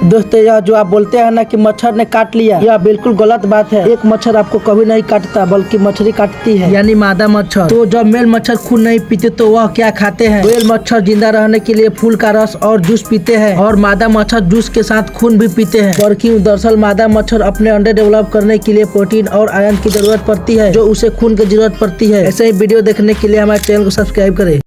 दोस्तों यह जो आप बोलते हैं ना कि मच्छर ने काट लिया, यह बिल्कुल गलत बात है। एक मच्छर आपको कभी नहीं काटता बल्कि मच्छर काटती है, यानी मादा मच्छर। तो जब मेल मच्छर खून नहीं पीते तो वह क्या खाते हैं? मेल मच्छर जिंदा रहने के लिए फूल का रस और जूस पीते हैं और मादा मच्छर जूस के साथ खून भी पीते हैं। पर क्यों? दरअसल मादा मच्छर अपने अंडे डेवलप करने के लिए प्रोटीन और आयरन की जरूरत पड़ती है, जो उसे खून की जरूरत पड़ती है। ऐसे ही वीडियो देखने के लिए हमारे चैनल को सब्सक्राइब करें।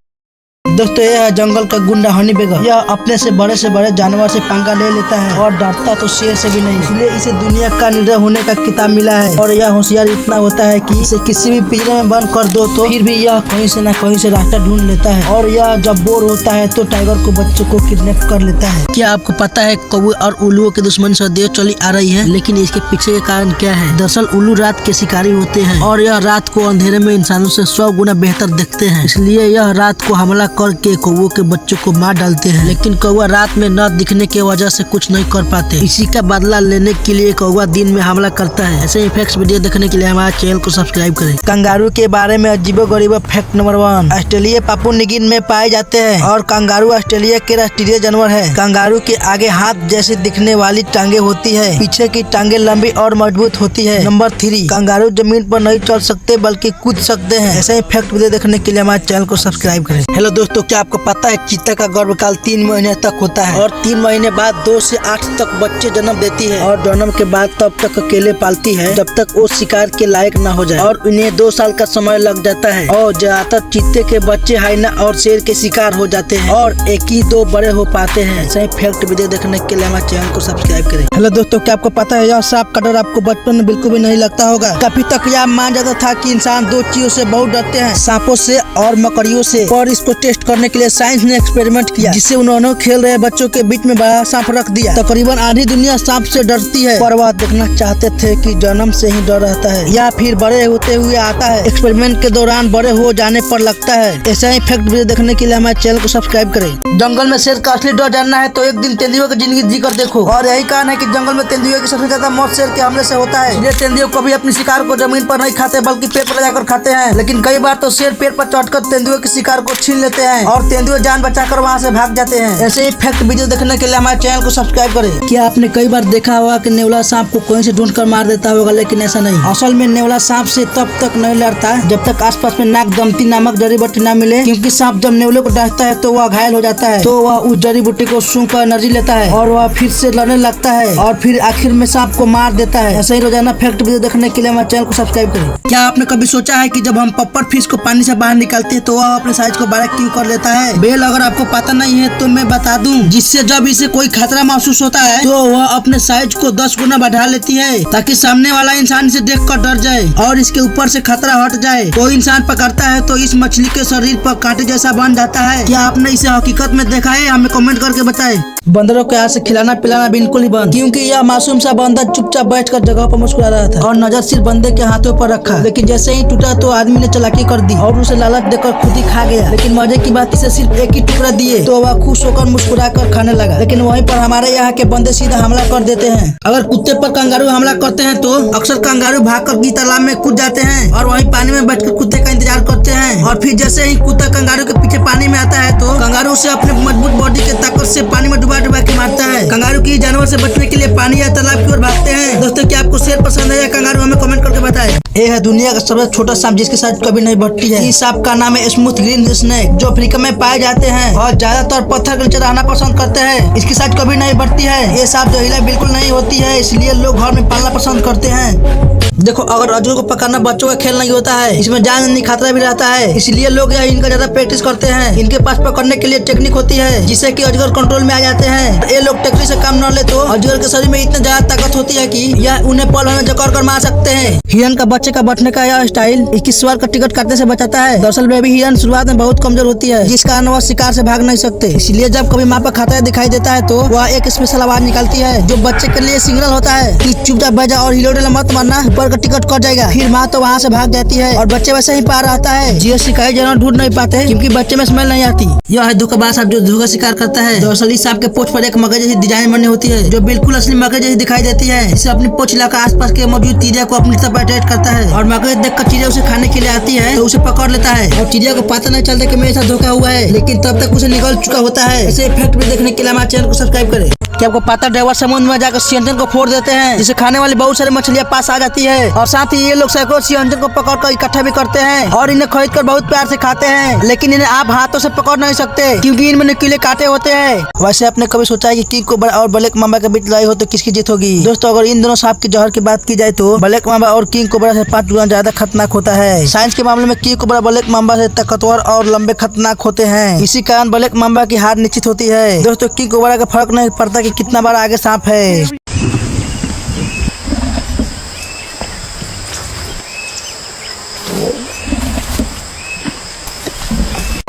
दोस्तों यह है जंगल का गुंडा हनी बेगर। यह अपने से बड़े जानवर से पंगा ले लेता है और डरता तो शेर से भी नहीं, इसलिए इसे दुनिया का निडर होने का खिताब मिला है। और यह होशियार इतना होता है कि इसे किसी भी पिंजरे में बंद कर दो तो फिर भी यह कहीं से न कहीं से रास्ता ढूंढ लेता है। और यह जब बोर होता है तो टाइगर को बच्चों को किडनैप कर लेता है। क्या आपको पता है कौवे और उल्लुओं के दुश्मनी सदियों चली आ रही है, लेकिन इसके पीछे का कारण क्या है? दरअसल उल्लू रात के शिकारी होते हैं और यह रात को अंधेरे में इंसानों से 100 गुना बेहतर दिखते हैं, इसलिए यह रात को हमला करके कौवों के बच्चों को मार डालते हैं। लेकिन कौवा रात में न दिखने की वजह से कुछ नहीं कर पाते। इसी का बदला लेने के लिए कौवा दिन में हमला करता है। ऐसे ही फैक्ट्स वीडियो देखने के लिए हमारे चैनल को सब्सक्राइब करें। कंगारू के बारे में अजीबोगरीब fact number 1। Australia Papua New Guinea में पाए जाते हैं और कंगारू ऑस्ट्रेलिया के राष्ट्रीय जानवर है। कंगारू के आगे हाथ जैसी दिखने वाली टांगे होती है, पीछे की टांगे लंबी और मजबूत होती है। नंबर 3, कंगारू जमीन पर नहीं चल सकते बल्कि कूद सकते हैं। ऐसे ही फैक्ट वीडियो देखने के लिए हमारे चैनल को सब्सक्राइब करें। हेलो दोस्तों, क्या आपको पता है चीता का गर्भकाल 3 महीने तक होता है और 3 महीने बाद 2 से 8 तक बच्चे जन्म देती है और जन्म के बाद तब तक अकेले पालती है जब तक वो शिकार के लायक न हो जाए और इन्हें 2 साल का समय लग जाता है। और ज्यादातर चीते के बच्चे हाइना और शेर के शिकार हो जाते हैं और 1 ही 2 बड़े हो पाते हैं। सही फैक्ट वीडियो देखने के लिए हमारे चैनल को सब्सक्राइब करें। हेलो दोस्तों, क्या आपको पता है यह सांप का डर आपको बचपन में बिल्कुल भी नहीं लगता होगा। काफी तक यह मान जाता था कि इंसान 2 चीजों से बहुत डरते हैं, सांपों से और मकड़ियों से। और इसको टेस्ट करने के लिए साइंस ने एक्सपेरिमेंट किया, जिससे उन्होंने खेल रहे बच्चों के बीच में बड़ा सांप रख दिया। तकरीबन आधी दुनिया सांप से डरती है, पर वह देखना चाहते थे कि जन्म से ही डर रहता है या फिर बड़े होते हुए आता है। एक्सपेरिमेंट के दौरान बड़े हो जाने पर लगता है। ऐसा ही फैक्ट वीडियो देखने के लिए हमारे चैनल को सब्सक्राइब करें। जंगल में शेर का असली डर जानना है तो एक दिन तेंदुओं की जिंदगी जी कर देखो। और यही कारण है कि जंगल में तेंदुओं की सबसे ज्यादा मौत शेर के हमले से होता है। इसलिए तेंदुओं कभी अपने शिकार को जमीन पर नहीं खाते बल्कि पेड़ पर जाकर खाते हैं। लेकिन कई बार तो शेर पेड़ पर चढ़कर तेंदुओं के शिकार को छीन लेते हैं और तेंदुए जान बचाकर वहाँ से भाग जाते हैं। ऐसे ही फैक्ट वीडियो देखने के लिए हमारे चैनल को सब्सक्राइब करें। क्या आपने कई बार देखा होगा कि नेवला सांप को कोई से ढूंढकर मार देता होगा, लेकिन ऐसा नहीं। असल में नेवला सांप से तब तक नहीं लड़ता जब तक आसपास में नाग दमती नामक जड़ी बूटी न मिले, क्योंकि सांप जब नेवले को डांटता है तो वह घायल हो जाता है, तो वह उस जड़ी बूटी को सूंघ कर एनर्जी लेता है और वह फिर से लड़ने लगता है और फिर आखिर में सांप को मार देता है। ऐसे ही रोजाना फैक्ट वीडियो देखने के लिए हमारे चैनल को सब्सक्राइब करें। क्या आपने कभी सोचा है कि जब हम पप्पर फिश को पानी से बाहर निकालते हैं तो वह अपने साइज को बड़ा क्यों कर लेता है? बेल, अगर आपको पता नहीं है तो मैं बता दूं, जिससे जब इसे कोई खतरा महसूस होता है तो वह अपने साइज को 10 गुना बढ़ा लेती है ताकि सामने वाला इंसान इसे देखकर डर जाए और इसके ऊपर से खतरा हट जाए। कोई इंसान पकड़ता है तो इस मछली के शरीर पर कांटे जैसा बन जाता है। क्या आपने इसे हकीकत में देखा है? हमें कमेंट करके बताएं। बंदरों के हाथ से खिलाना पिलाना बिल्कुल ही बंद, क्योंकि यह मासूम सा बंदर चुपचाप बैठकर जगह पर मुस्कुरा रहा था और नजर सिर्फ बंदे के हाथों पर रखा। लेकिन जैसे ही टूटा तो आदमी ने चालाकी कर दी और उसे लालच देकर खुद ही खा गया। लेकिन मजे की बात, इसे सिर्फ एक ही टुकड़ा दिए तो वह खुश होकर मुस्कुरा कर खाने लगा। लेकिन वहीं पर हमारे यहाँ के बंदे सीधा हमला कर देते हैं। अगर कुत्ते पर कंगारू हमला करते हैं तो अक्सर कंगारू भागकर की तालाब में कूद जाते हैं और वहीं पानी में बैठकर कुत्ते का इंतजार करते हैं। और फिर जैसे ही कुत्ता कंगारू के पीछे पानी में आता है तो कंगारू उसे अपने मजबूत बॉडी के ताकत से पानी में डुबा डुबा के मारता है। कंगारू की जानवर से बचने के लिए पानी या तालाब की ओर भागते हैं। दोस्तों, क्या आपको शेर पसंद है या कंगारू? हमें कमेंट करके बताएं। ये है दुनिया का सबसे छोटा सांप जिसकी साइज कभी नहीं बढ़ती है। इस सांप का नाम है स्मूथ ग्रीन स्नेक, जो अफ्रीका में पाए जाते हैं और ज्यादातर पत्थर के नीचे रहना पसंद करते हैं। इसकी साइज कभी नहीं बढ़ती है। ये सांप जहरीला बिल्कुल नहीं होती है, इसलिए लोग घर में पालना पसंद करते हैं। देखो, अगर अजगर को पकड़ना बच्चों का खेल नहीं होता है, इसमें जान खतरा भी रहता है, इसलिए लोग इनका ज्यादा प्रैक्टिस करते हैं। इनके पास पकड़ने के लिए टेक्निक होती है जिससे कि अजगर कंट्रोल में आ जाते हैं। ये लोग टेक्निक से काम न ले तो अजगर के शरीर में इतनी ज्यादा ताकत होती है कि यह उन्हें पल में जकड़ कर मार सकते हैं। हिरन का बच्चे का बैठने का यह स्टाइल इसकी स्वर का टिकट काटने से बचाता है। दरअसल बेबी हिरन शुरुआत में बहुत कमजोर होती है, जिस कारण वह शिकार से भाग नहीं सकते। इसलिए जब कभी माँ पर खतरा दिखाई देता है तो वह एक स्पेशल आवाज निकालती है जो बच्चे के लिए सिग्नल होता है कि चुपचाप बैठ जा और हिलोडे मत मारना, ऊपर का टिकट कट जाएगा। फिर माँ तो वहाँ से भाग जाती है और बच्चे वैसे ही पार रहता है। जियो शिकारी जानवर ढूंढ नहीं पाते क्योंकि बच्चे में स्मेल नहीं आती। यह है धोखाबाज सांप जो धोखा शिकार करता है। दरअसल इस सांप के पूंछ पर एक मगर जैसी डिजाइन बनी होती है जो बिल्कुल असली मगर जैसी दिखाई देती है। इसे अपनी पूंछ लाकर आसपास के मौजूद चिड़िया को अपनी तरफ अट्रैक्ट करता है और मगर देखकर चिड़िया उसे खाने के लिए आती है तो उसे पकड़ लेता है और चिड़िया को पता नहीं चलता कि मेरे साथ धोखा हुआ है, लेकिन तब तक उसे निकल चुका होता है। ऐसे फैक्ट भी देखने के लिए हमारे चैनल को सब्सक्राइब करें। कि आपको पता ड्राइवर समुद्र में जाकर सियंजन को फोड़ देते हैं, जिसे खाने वाली बहुत सारी मछलियाँ पास आ जाती है। और साथ ही ये लोग सैकड़ों सियंजन को पकड़कर इकट्ठा भी करते हैं और इन्हें खरीद कर बहुत प्यार से खाते हैं। लेकिन इन्हें आप हाथों से पकड़ नहीं सकते क्योंकि इनमें नुकीले कांटे होते हैं। वैसे आपने कभी सोचा है कि किंग कोबरा और ब्लैक मामा के बीच लड़ाई हो तो किसकी जीत होगी? दोस्तों, अगर इन दोनों सांप की जहर की बात की जाए तो ब्लैक मामा और किंग कोबरा से 5 गुना ज्यादा खतरनाक होता है। साइंस के मामले में किंग कोबरा ब्लैक मामा से ताकतवर और लंबे खतरनाक होते हैं। इसी कारण ब्लैक मामा की हार निश्चित होती है। दोस्तों, किंग कोबरा का फर्क नहीं पड़ता कि कितना बार आगे सांप है।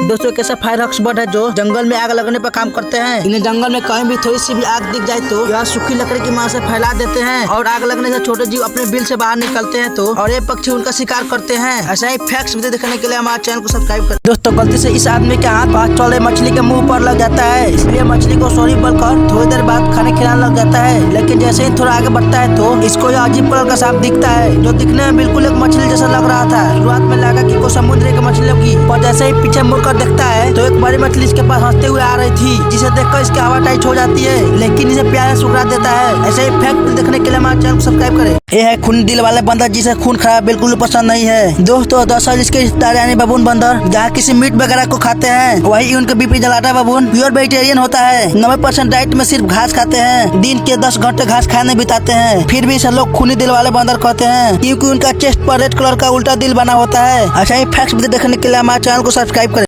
दोस्तों, एक ऐसा फायर एक्सपर्ट है जो जंगल में आग लगने पर काम करते हैं। इन्हें जंगल में कहीं भी थोड़ी सी भी आग दिख जाए तो यह सूखी लकड़ी की मदद से फैला देते हैं और आग लगने से छोटे जीव अपने बिल से बाहर निकलते हैं तो और ये पक्षी उनका शिकार करते हैं। ऐसा ही फैक्ट्स वीडियो देखने के लिए हमारे चैनल को सब्सक्राइब करें। दोस्तों, गलती से इस आदमी के हाथ चले मछली के मुंह पर लग जाता है, इसलिए मछली को सॉरी बोलकर थोड़ी देर बाद खाने खिलाने लग जाता है। लेकिन जैसे ही थोड़ा आगे बढ़ता है तो इसको यह अजीब कलर का सांप दिखता है जो दिखने में बिल्कुल एक मछली जैसा लग रहा था। शुरुआत में लगा कि कोई समुद्र की मछलियों की, पर जैसे ही पीछे मुड़कर देखता है तो एक बड़ी मछली इसके पास हंसते हुए आ रही थी, जिसे देखकर इसकी हवा टाइट हो जाती है, लेकिन इसे प्यार से सुकड़ा देता है। ऐसे ही फैक्ट देखने के लिए हमारे चैनल को सब्सक्राइब करें। ये है खून दिल वाले बंदर, जिसे खून खराब बिल्कुल पसंद नहीं है। दोस्तों, दरअसल इसके रिश्तेदार यानी बबून बंदर जहाँ किसी मीट वगैरह को खाते हैं, वही उनके बीपी जलाटा बबून प्योर वेजिटेरियन होता है। 90% डाइट में सिर्फ घास खाते हैं। दिन के 10 घंटे घास खाने बिताते हैं। फिर भी इसे लोग खूनी दिल वाले बंदर कहते हैं क्योंकि उनका चेस्ट पर रेड कलर का उल्टा दिल बना होता है। ऐसा ही फैक्ट देखने के लिए हमारे चैनल को सब्सक्राइब करें।